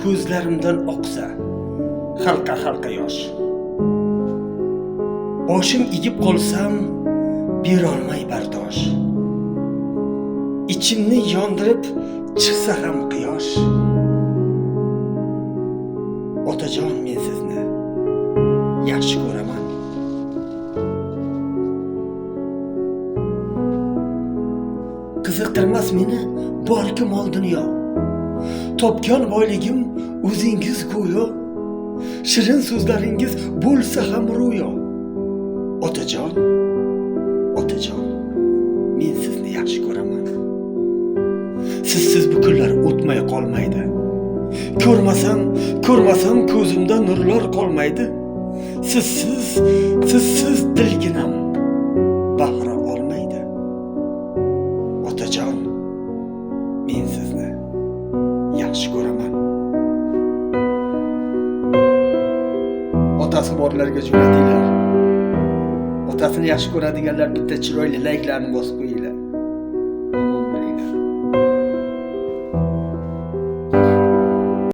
ko'zlarimdan oqsa halqa yosh. Boshim egib qolsam berolmay bardosh. İçimni yondirib chiqsa ham quyosh. Otajon, men sizni yaxshi ko'raman. Qiziqtirmas meni balki mol dunyo. Topgan boyligim o'zingiz go'yo. Shirin so'zlaringiz bo'lsa ham ro'yo. Otajon, men sizni yaxshi ko'raman. Sizsiz bu kunlar o'tmay qolmaydi. Ko'rmasam ko'zimda nurlar qolmaydi. Sizsiz dilginam bahra olmaydi. Otajon, men sizni yaxshi ko'raman. Otasi borlarga jo'natinglar. Otasini yaxshi ko'radiganlar bitta chiroyli layklarni bosib qo'yinglar.